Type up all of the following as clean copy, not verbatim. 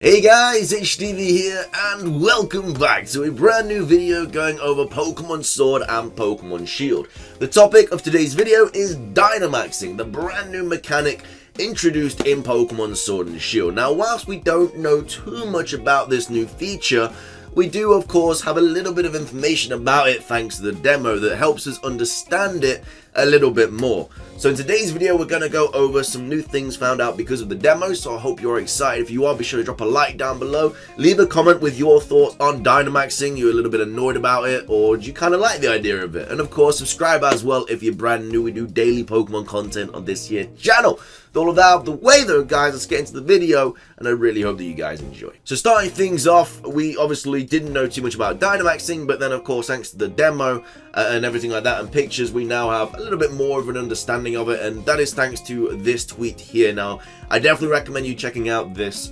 Hey guys, HDvee here, and welcome back to a brand new video going over Pokemon Sword and Pokemon Shield. The topic of today's video is Dynamaxing, the brand new mechanic introduced in Pokemon Sword and Shield. Now, whilst we don't know too much about this new feature, we do of course have a little bit of information about it thanks to the demo that helps us understand it a little bit more. So in today's video we're going to go over some new things found out because of the demo, so I hope you're excited. If you are, be sure to drop a like down below, leave a comment with your thoughts on Dynamaxing. You're a little bit annoyed about it, or do you kind of like the idea of it? And of course subscribe as well if you're brand new. We do daily Pokemon content on this here channel. With all of that out of the way though guys, let's get into the video, and I really hope that you guys enjoy. So starting things off, we obviously didn't know too much about Dynamaxing, but then of course thanks to the demo and everything like that and pictures, we now have a little bit more of an understanding of it, and that is thanks to this tweet here. Now I definitely recommend you checking out this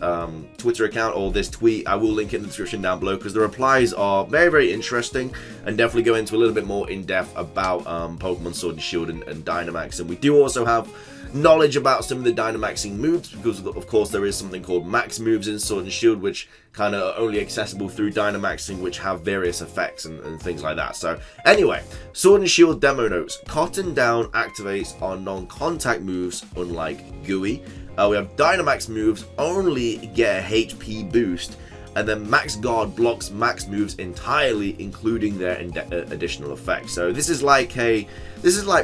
Twitter account, or this tweet. I will link it in the description down below because the replies are very interesting and definitely go into a little bit more in depth about Pokemon Sword and Shield and Dynamax. And we do also have knowledge about some of the Dynamaxing moves, because of course there is something called max moves in Sword and Shield which kind of are only accessible through Dynamaxing, which have various effects and things like that. So anyway, Sword and Shield demo notes. Cotton Down activates on non-contact moves unlike Gooey. We have Dynamax moves only get a HP boost, and then Max Guard blocks max moves entirely, including their additional effects. So this is like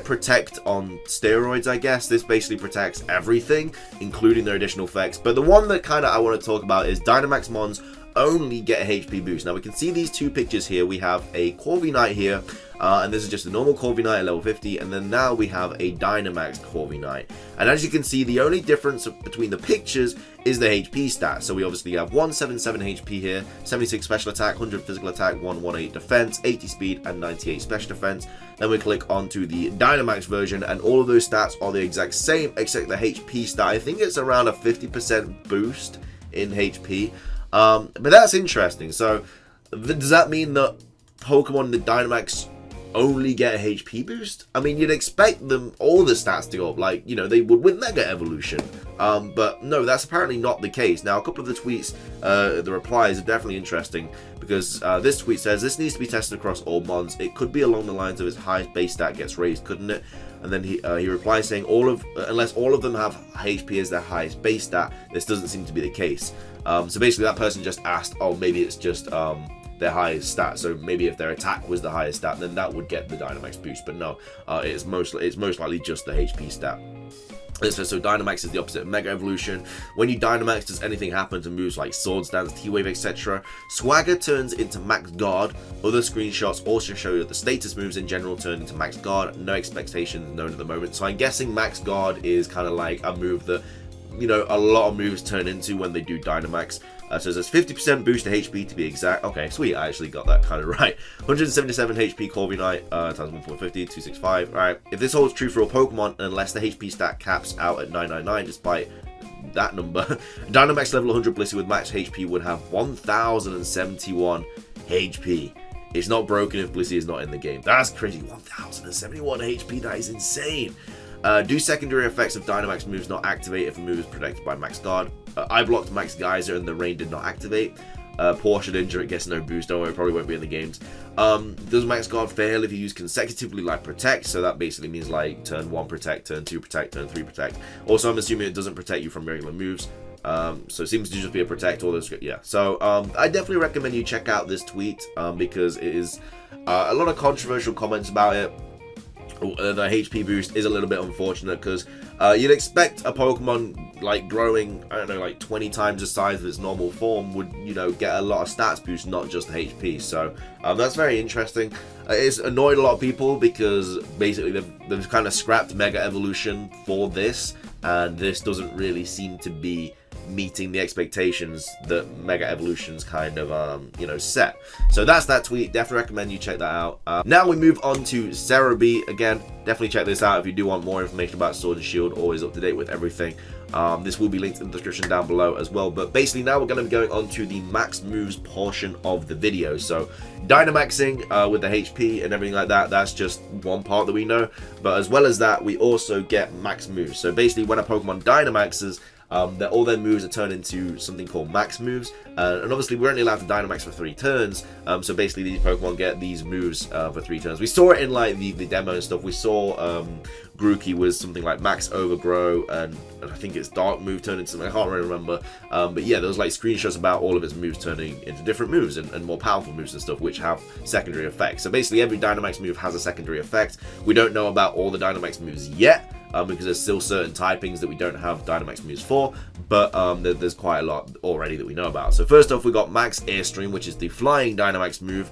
Protect on steroids, I guess. This basically protects everything, including their additional effects. But the one that kind of I want to talk about is Dynamax Mons only get a HP boost. Now we can see these two pictures here. We have a Corviknight here, and this is just a normal Corviknight at level 50, and then now we have a Dynamax Corviknight. And as you can see, the only difference between the pictures is the HP stat. So we obviously have 177 HP here, 76 special attack, 100 physical attack, 118 defense, 80 speed, and 98 special defense. Then we click onto the Dynamax version, and all of those stats are the exact same, except the HP stat, I think it's around a 50% boost in HP. But that's interesting. So does that mean that Pokemon the Dynamax only get a HP boost? I mean, you'd expect them all the stats to go up, like, you know, they would with Mega Evolution. But no, that's apparently not the case. Now, a couple of the tweets, the replies are definitely interesting, because this tweet says, this needs to be tested across all Mons. It could be along the lines of its highest base stat gets raised, couldn't it? And then he replies saying, unless all of them have HP as their highest base stat, this doesn't seem to be the case. So basically that person just asked, oh, maybe it's just their highest stat. So maybe if their attack was the highest stat, then that would get the Dynamax boost. But no, it's most likely just the HP stat. So Dynamax is the opposite of Mega Evolution. When you Dynamax, does anything happen to moves like Swords Dance, T-Wave, etc.? Swagger turns into Max Guard. Other screenshots also show that the status moves in general turn into Max Guard. No expectations known at the moment. So I'm guessing Max Guard is kind of like a move that, you know, a lot of moves turn into when they do Dynamax. So there's 50% boost to HP to be exact. Okay, sweet, I actually got that kind of right. 177 HP Corviknight times 1.50, 265. Alright, if this holds true for all Pokemon, unless the HP stat caps out at 999, despite that number, Dynamax level 100 Blissey with max HP would have 1071 HP. It's not broken if Blissey is not in the game. That's crazy. 1071 HP, that is insane. Do secondary effects of Dynamax moves not activate if a move is protected by Max Guard? I blocked Max Geyser and the rain did not activate. Portia injure, it gets no boost. Don't worry, it probably won't be in the games. Does Max Guard fail if you use consecutively like Protect? So that basically means like turn 1 Protect, turn 2 Protect, turn 3 Protect. Also, I'm assuming it doesn't protect you from regular moves. So it seems to just be a Protect. All those, yeah. So I definitely recommend you check out this tweet because it is a lot of controversial comments about it. The HP boost is a little bit unfortunate, because you'd expect a Pokemon like growing, I don't know, like 20 times the size of its normal form would, you know, get a lot of stats boost, not just HP. So that's very interesting. It's annoyed a lot of people because basically they've kind of scrapped Mega Evolution for this, and this doesn't really seem to be meeting the expectations that Mega Evolution's kind of you know, set. So that's that tweet. Definitely recommend you check that out. Now we move on to Cerebi. Again, definitely check this out if you do want more information about Sword and Shield. Always up to date with everything. This will be linked in the description down below as well. But basically now we're going to be going on to the max moves portion of the video. So Dynamaxing with the HP and everything like that, that's just one part that we know. But as well as that, we also get max moves. So basically when a Pokemon Dynamaxes, all their moves are turned into something called max moves, and obviously we're only allowed to Dynamax for 3 turns, so basically these Pokemon get these moves for 3 turns. We saw it in like the demo and stuff. We saw Grookey was something like max overgrow, and I think its dark move turned into something, I can't really remember, but yeah, there was like screenshots about all of its moves turning into different moves and more powerful moves and stuff, which have secondary effects. So basically every Dynamax move has a secondary effect. We don't know about all the Dynamax moves yet, because there's still certain typings that we don't have Dynamax moves for, but there's quite a lot already that we know about. So first off, we got Max Airstream, which is the flying Dynamax move,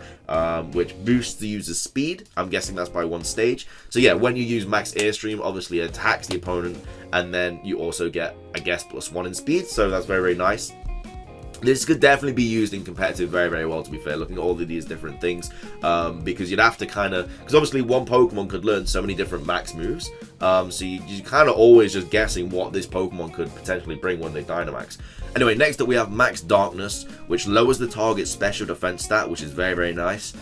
which boosts the user's speed. I'm guessing that's by 1 stage. So yeah, when you use Max Airstream, obviously it attacks the opponent, and then you also get, I guess, +1 in speed, so that's very, very nice. This could definitely be used in competitive very, very well, to be fair, looking at all of these different things, because you'd have to kind of, because obviously one Pokemon could learn so many different max moves, so you're kind of always just guessing what this Pokemon could potentially bring when they Dynamax. Anyway, next up we have Max Darkness, which lowers the target's special defense stat, which is very, very nice.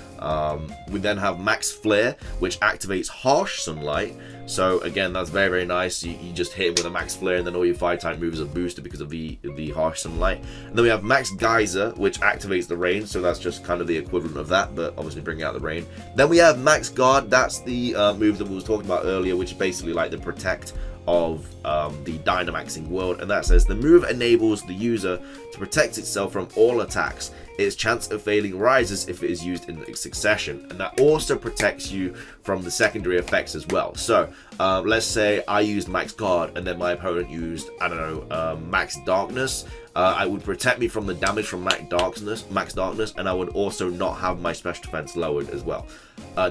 We then have Max Flare, which activates Harsh Sunlight. So again, that's very, very nice. You just hit him with a Max Flare, and then all your Fire-type moves are boosted because of the Harsh Sunlight. And then we have Max Geyser, which activates the rain. So that's just kind of the equivalent of that, but obviously bringing out the rain. Then we have Max Guard. That's the move that we was talking about earlier, which is basically like the protect of the Dynamaxing world, and that says the move enables the user to protect itself from all attacks. Its chance of failing rises if it is used in succession, and that also protects you from the secondary effects as well. So let's say I used Max Guard and then my opponent used, I don't know, Max Darkness. I would protect me from the damage from Max Darkness, and I would also not have my special defense lowered as well.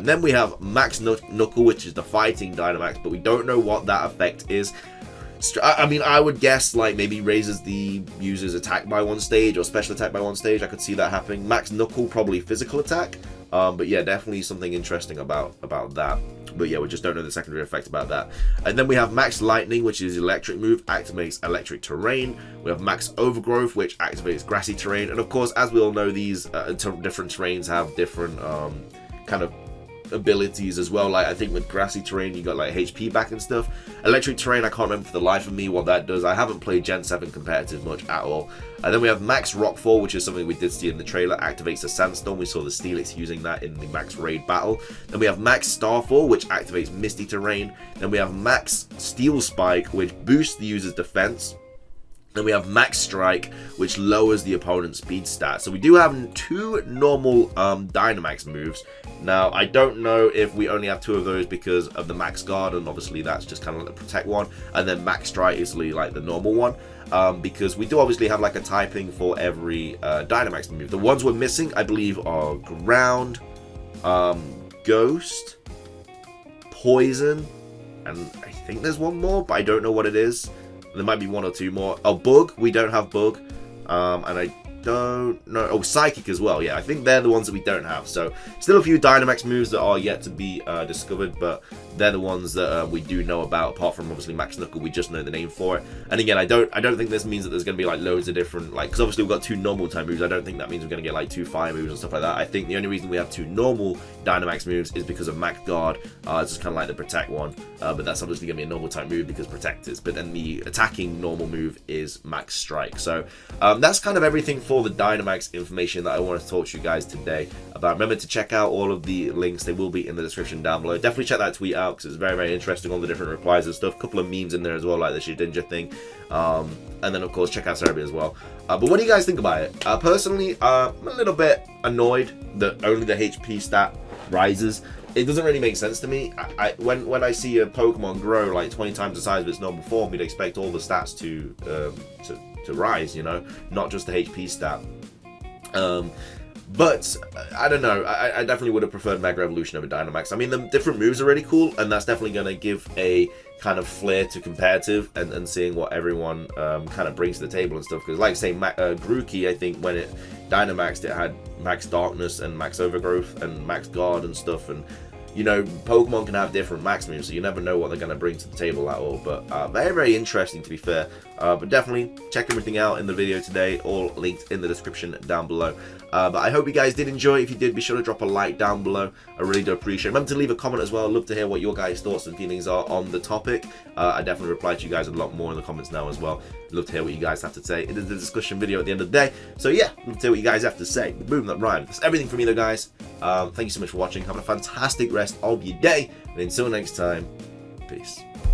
Then we have Max Knuckle, which is the fighting Dynamax, but we don't know what that effect is. I mean, I would guess like maybe raises the user's attack by 1 stage or special attack by 1 stage. I could see that happening. Max Knuckle, probably physical attack. But yeah, definitely something interesting about that. But yeah, we just don't know the secondary effect about that. And then we have Max Lightning, which is electric move, activates electric terrain. We have Max Overgrowth, which activates grassy terrain. And of course, as we all know, these different terrains have different kind of abilities as well. Like I think with grassy terrain you got like HP back and stuff. Electric terrain, I can't remember for the life of me what that does. I haven't played Gen 7 competitive much at all. And then we have Max Rockfall, which is something we did see in the trailer, activates the Sandstorm. We saw the Steelix using that in the Max Raid battle. Then we have Max Starfall, which activates misty terrain. Then we have Max Steel Spike, which boosts the user's defense. Then we have Max Strike, which lowers the opponent's speed stat. So we do have 2 normal Dynamax moves. Now, I don't know if we only have 2 of those because of the Max Guard, and obviously that's just kind of like the Protect one. And then Max Strike is like the normal one. Because we do obviously have like a typing for every Dynamax move. The ones we're missing, I believe, are Ground, Ghost, Poison, and I think there's one more, but I don't know what it is. There might be 1 or 2 more. Oh, Bug. We don't have Bug. And I don't know. Oh, Psychic as well. Yeah, I think they're the ones that we don't have. So, still a few Dynamax moves that are yet to be discovered, but they're the ones that we do know about. Apart from obviously Max Knuckle, we just know the name for it. And again, I don't think this means that there's going to be like loads of different, like, because obviously we've got 2 normal type moves. I don't think that means we're going to get like 2 fire moves and stuff like that. I think the only reason we have 2 normal Dynamax moves is because of Max Guard. It's just kind of like the Protect one, but that's obviously going to be a normal type move because Protect is. But then the attacking normal move is Max Strike. So that's kind of everything for the Dynamax information that I want to talk to you guys today about. Remember to check out all of the links. They will be in the description down below. Definitely check that tweet out because it's very, very interesting, all the different replies and stuff. A couple of memes in there as well, like the Shedinja thing. And then of course check out Cerebi as well. But what do you guys think about it? Personally, I'm a little bit annoyed that only the HP stat rises. It doesn't really make sense to me. When I see a Pokemon grow like 20 times the size of its normal form, you'd expect all the stats to rise, you know, not just the HP stat. But I don't know. I definitely would have preferred Mega Evolution over Dynamax. I mean, the different moves are really cool, and that's definitely going to give a kind of flair to competitive and seeing what everyone kind of brings to the table and stuff. Because, like, say, Grookey, I think when it Dynamaxed, it had Max Darkness and Max Overgrowth and Max Guard and stuff, and you know, Pokemon can have different max moves, so you never know what they're going to bring to the table at all. But very, very interesting, to be fair. But definitely check everything out in the video today, all linked in the description down below. But I hope you guys did enjoy. If you did, be sure to drop a like down below. I really do appreciate it. Remember to leave a comment as well. I'd love to hear what your guys' thoughts and feelings are on the topic. I definitely reply to you guys a lot more in the comments now as well. Love to hear what you guys have to say. It is a discussion video at the end of the day. So yeah, love to hear what you guys have to say. Boom, that rhymed. That's everything from me though, guys. Thank you so much for watching. Have a fantastic rest of your day. And until next time, peace.